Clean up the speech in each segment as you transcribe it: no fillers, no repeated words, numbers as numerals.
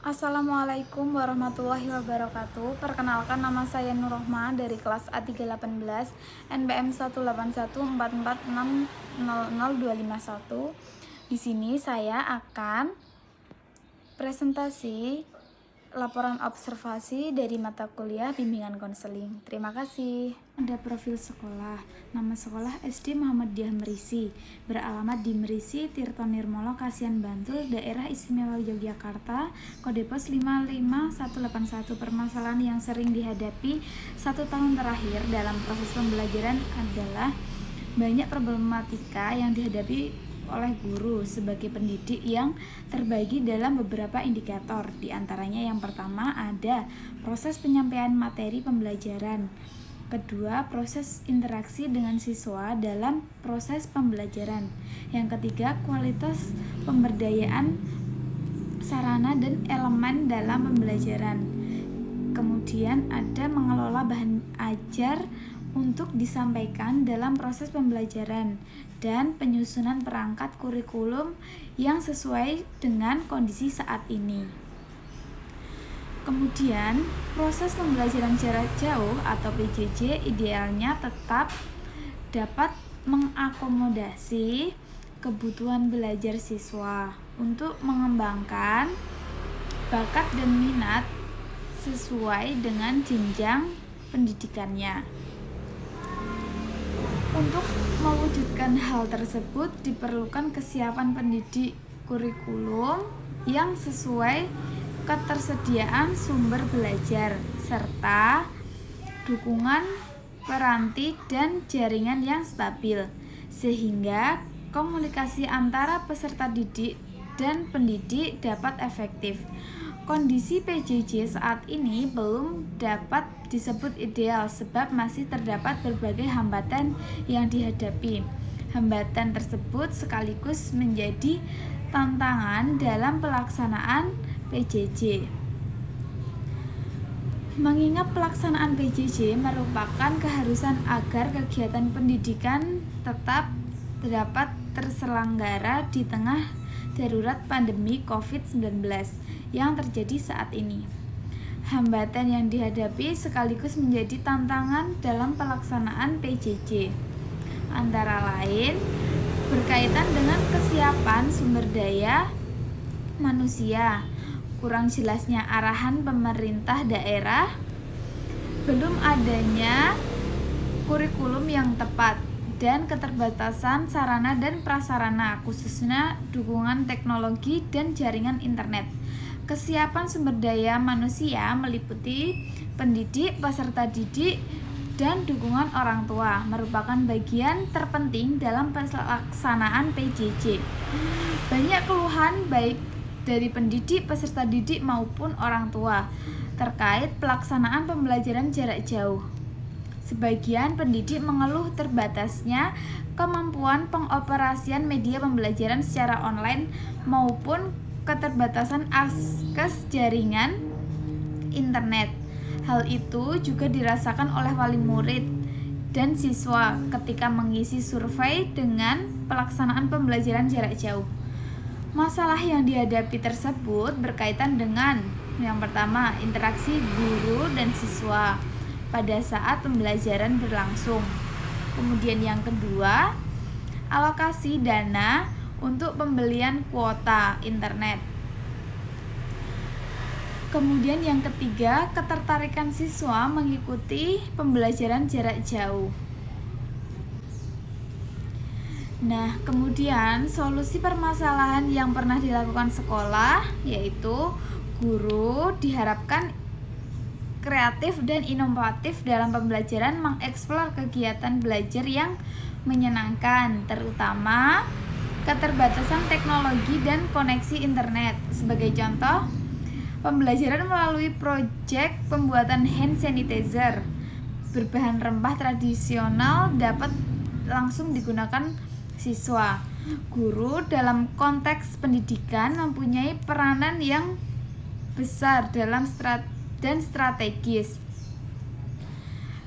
Assalamualaikum warahmatullahi wabarakatuh. Perkenalkan, nama saya Nur Rohma dari kelas A318 NBM 18144600251. Di sini saya akan presentasi laporan observasi dari mata kuliah bimbingan konseling. Terima kasih. Ada profil sekolah. Nama sekolah SD Muhammadiyah Merisi, beralamat di Merisi, Tirto Nirmolo, Kasihan Bantul, Daerah Istimewa Yogyakarta, kode pos 55181. Permasalahan yang sering dihadapi 1 tahun terakhir dalam proses pembelajaran adalah banyak problematika yang dihadapi oleh guru sebagai pendidik yang terbagi dalam beberapa indikator. Di antaranya yang pertama ada proses penyampaian materi pembelajaran. Kedua, proses interaksi dengan siswa dalam proses pembelajaran. Yang ketiga, kualitas pemberdayaan sarana dan elemen dalam pembelajaran. Kemudian ada mengelola bahan ajar untuk disampaikan dalam proses pembelajaran dan penyusunan perangkat kurikulum yang sesuai dengan kondisi saat ini. Kemudian, proses pembelajaran jarak jauh atau PJJ idealnya tetap dapat mengakomodasi kebutuhan belajar siswa untuk mengembangkan bakat dan minat sesuai dengan jenjang pendidikannya. Untuk mewujudkan hal tersebut diperlukan kesiapan pendidik kurikulum yang sesuai ketersediaan sumber belajar serta dukungan peranti dan jaringan yang stabil sehingga komunikasi antara peserta didik dan pendidik dapat efektif. Kondisi PJJ saat ini belum dapat disebut ideal sebab masih terdapat berbagai hambatan yang dihadapi. Hambatan tersebut sekaligus menjadi tantangan dalam pelaksanaan PJJ. Mengingat pelaksanaan PJJ merupakan keharusan agar kegiatan pendidikan tetap dapat terselenggara di tengah darurat pandemi COVID-19 yang terjadi saat ini. Hambatan yang dihadapi sekaligus menjadi tantangan dalam pelaksanaan PJJ. Antara lain, berkaitan dengan kesiapan sumber daya manusia, kurang jelasnya arahan pemerintah daerah, belum adanya kurikulum yang tepat, dan keterbatasan sarana dan prasarana, khususnya dukungan teknologi dan jaringan internet. Kesiapan sumber daya manusia meliputi pendidik, peserta didik, dan dukungan orang tua merupakan bagian terpenting dalam pelaksanaan PJJ. Banyak keluhan baik dari pendidik, peserta didik maupun orang tua terkait pelaksanaan pembelajaran jarak jauh. Sebagian pendidik mengeluh terbatasnya kemampuan pengoperasian media pembelajaran secara online maupun keterbatasan akses jaringan internet. Hal itu juga dirasakan oleh wali murid dan siswa ketika mengisi survei dengan pelaksanaan pembelajaran jarak jauh. Masalah yang dihadapi tersebut berkaitan dengan yang pertama, interaksi guru dan siswa pada saat pembelajaran berlangsung. Kemudian yang kedua, alokasi dana untuk pembelian kuota internet. Kemudian yang ketiga, ketertarikan siswa mengikuti pembelajaran jarak jauh. Nah, kemudian solusi permasalahan yang pernah dilakukan sekolah yaitu guru diharapkan kreatif dan inovatif dalam pembelajaran, mengeksplor kegiatan belajar yang menyenangkan, terutama keterbatasan teknologi dan koneksi internet. Sebagai contoh, pembelajaran melalui proyek pembuatan hand sanitizer berbahan rempah tradisional dapat langsung digunakan siswa. Guru dalam konteks pendidikan mempunyai peranan yang besar dalam strategis.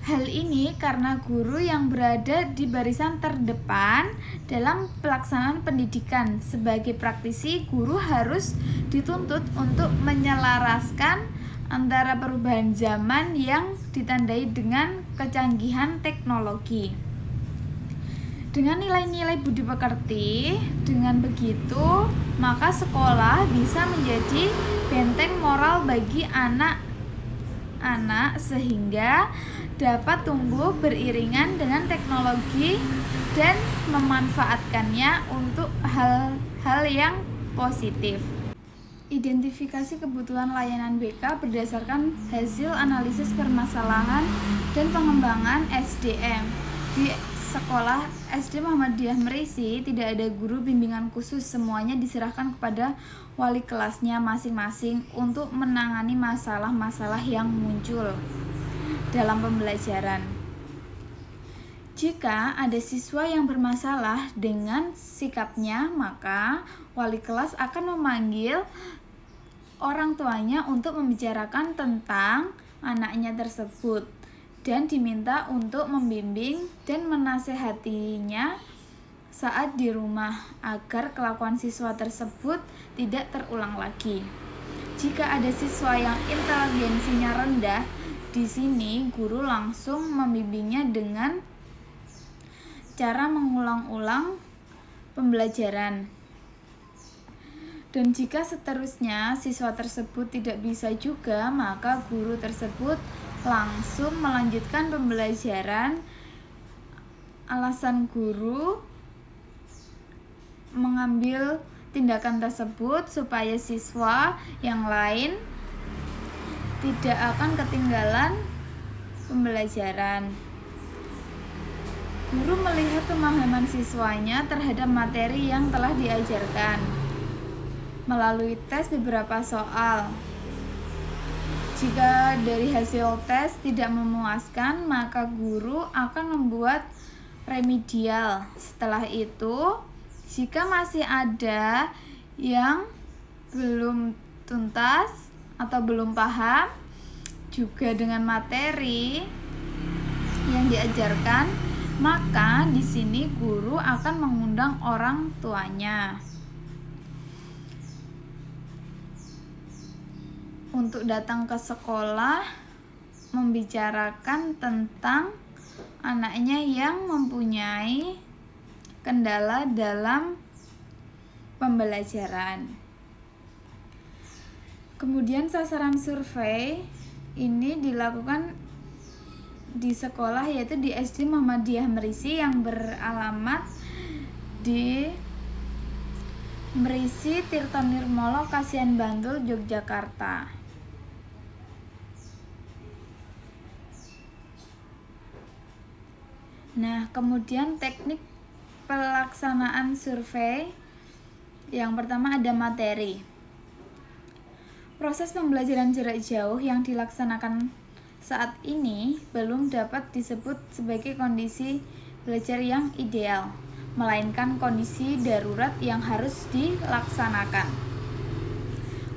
Hal ini karena guru yang berada di barisan terdepan dalam pelaksanaan pendidikan. Sebagai praktisi, guru harus dituntut untuk menyelaraskan antara perubahan zaman yang ditandai dengan kecanggihan teknologi dengan nilai-nilai budi pekerti. Dengan begitu, maka sekolah bisa menjadi benteng moral bagi anak-anak sehingga dapat tumbuh beriringan dengan teknologi dan memanfaatkannya untuk hal-hal yang positif. Identifikasi kebutuhan layanan BK berdasarkan hasil analisis permasalahan dan pengembangan SDM. Di sekolah SD Muhammadiyah Merisi tidak ada guru bimbingan khusus, semuanya diserahkan kepada wali kelasnya masing-masing untuk menangani masalah-masalah yang muncul dalam pembelajaran. Jika ada siswa yang bermasalah dengan sikapnya, maka wali kelas akan memanggil orang tuanya untuk membicarakan tentang anaknya tersebut dan diminta untuk membimbing dan menasehatinya saat di rumah agar kelakuan siswa tersebut tidak terulang lagi. Jika ada siswa yang inteligensinya rendah, di sini guru langsung membimbingnya dengan cara mengulang-ulang pembelajaran. Dan jika seterusnya siswa tersebut tidak bisa juga, maka guru tersebut langsung melanjutkan pembelajaran. Alasan guru mengambil tindakan tersebut supaya siswa yang lain tidak akan ketinggalan pembelajaran. Guru melihat pemahaman siswanya terhadap materi yang telah diajarkan melalui tes beberapa soal. Jika dari hasil tes tidak memuaskan, maka guru akan membuat remedial. Setelah itu, jika masih ada yang belum tuntas atau belum paham juga dengan materi yang diajarkan, maka di sini guru akan mengundang orang tuanya untuk datang ke sekolah membicarakan tentang anaknya yang mempunyai kendala dalam pembelajaran. Kemudian sasaran survei ini dilakukan di sekolah, yaitu di SD Muhammadiyah Merisi yang beralamat di Merisi Tirtonirmolo, Kasihan Bantul, Yogyakarta. Nah, kemudian teknik pelaksanaan survei. Yang pertama ada materi. Proses pembelajaran jarak jauh yang dilaksanakan saat ini belum dapat disebut sebagai kondisi belajar yang ideal, melainkan kondisi darurat yang harus dilaksanakan.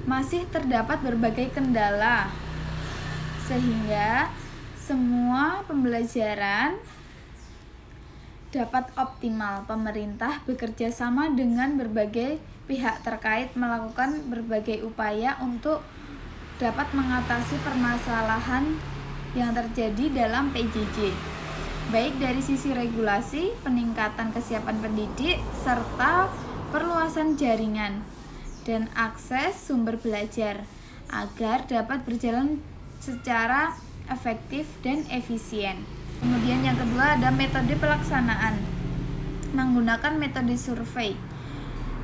Masih terdapat berbagai kendala, sehingga semua pembelajaran dapat optimal. Pemerintah bekerja sama dengan berbagai pihak terkait melakukan berbagai upaya untuk dapat mengatasi permasalahan yang terjadi dalam PJJ, baik dari sisi regulasi, peningkatan kesiapan pendidik, serta perluasan jaringan dan akses sumber belajar agar dapat berjalan secara efektif dan efisien. Kemudian yang kedua ada metode pelaksanaan, menggunakan metode survei.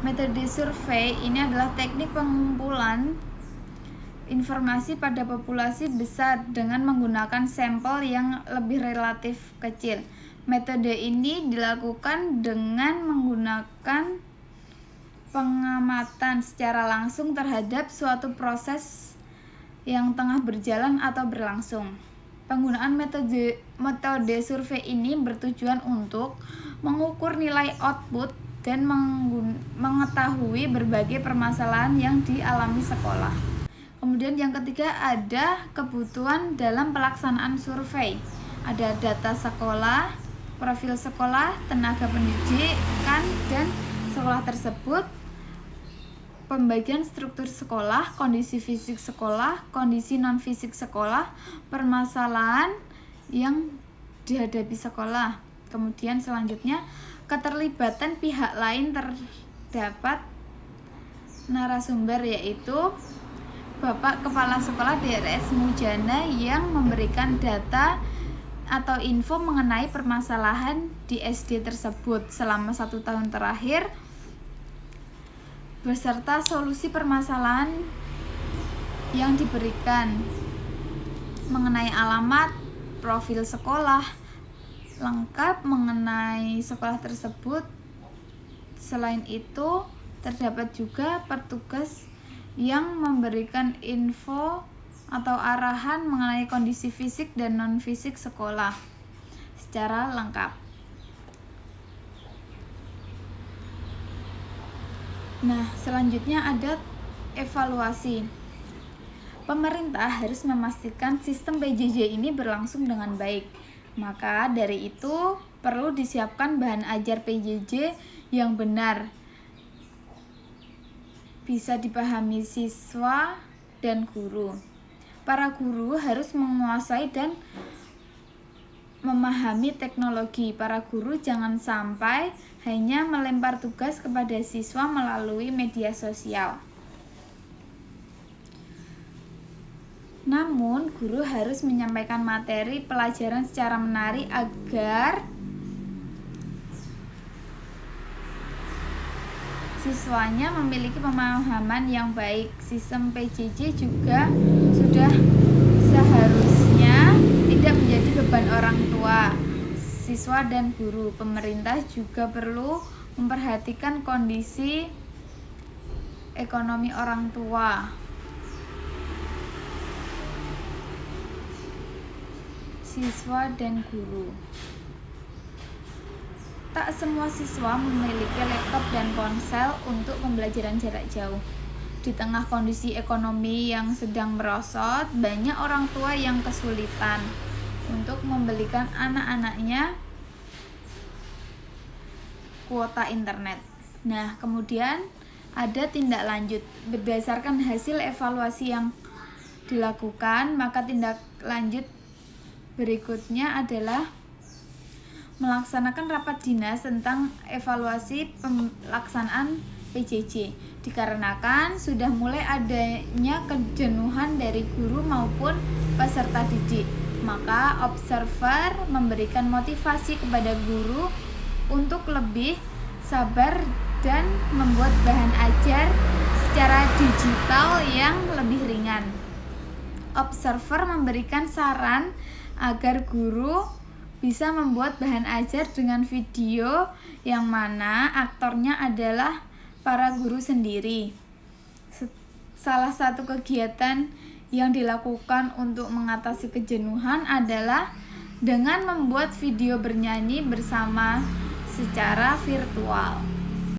Metode survei ini adalah teknik pengumpulan informasi pada populasi besar dengan menggunakan sampel yang lebih relatif kecil. Metode ini dilakukan dengan menggunakan pengamatan secara langsung terhadap suatu proses yang tengah berjalan atau berlangsung. Penggunaan metode survei ini bertujuan untuk mengukur nilai output dan mengetahui berbagai permasalahan yang dialami sekolah. Kemudian yang ketiga ada kebutuhan dalam pelaksanaan survei. Ada data sekolah, profil sekolah, tenaga pendidikan dan sekolah tersebut pembagian struktur sekolah, kondisi fisik sekolah, kondisi non-fisik sekolah, permasalahan yang dihadapi sekolah. Kemudian selanjutnya, keterlibatan pihak lain terdapat narasumber, yaitu Bapak Kepala Sekolah DRS Mujana yang memberikan data atau info mengenai permasalahan di SD tersebut selama 1 tahun terakhir, beserta solusi permasalahan yang diberikan mengenai alamat, profil sekolah, lengkap mengenai sekolah tersebut. Selain itu, terdapat juga petugas yang memberikan info atau arahan mengenai kondisi fisik dan non-fisik sekolah secara lengkap. Nah, selanjutnya ada evaluasi. Pemerintah harus memastikan sistem PJJ ini berlangsung dengan baik. Maka dari itu perlu disiapkan bahan ajar PJJ yang benar, bisa dipahami siswa dan guru. Para guru harus menguasai dan memahami teknologi. Para guru jangan sampai hanya melempar tugas kepada siswa melalui media sosial. Namun, guru harus menyampaikan materi pelajaran secara menarik agar siswanya memiliki pemahaman yang baik. Sistem PJJ juga sudah seharusnya tidak menjadi beban orang tua, siswa dan guru. Pemerintah juga perlu memperhatikan kondisi ekonomi orang tua, siswa dan guru. Tak semua siswa memiliki laptop dan ponsel untuk pembelajaran jarak jauh. Di tengah kondisi ekonomi yang sedang merosot, banyak orang tua yang kesulitan untuk membelikan anak-anaknya kuota internet. Nah, kemudian ada tindak lanjut. Berdasarkan hasil evaluasi yang dilakukan, maka tindak lanjut berikutnya adalah melaksanakan rapat dinas tentang evaluasi pelaksanaan PJJ. Dikarenakan sudah mulai adanya kejenuhan dari guru maupun peserta didik, maka observer memberikan motivasi kepada guru untuk lebih sabar dan membuat bahan ajar secara digital yang lebih ringan. Observer memberikan saran agar guru bisa membuat bahan ajar dengan video yang mana aktornya adalah para guru sendiri. Salah satu kegiatan yang dilakukan untuk mengatasi kejenuhan adalah dengan membuat video bernyanyi bersama secara virtual.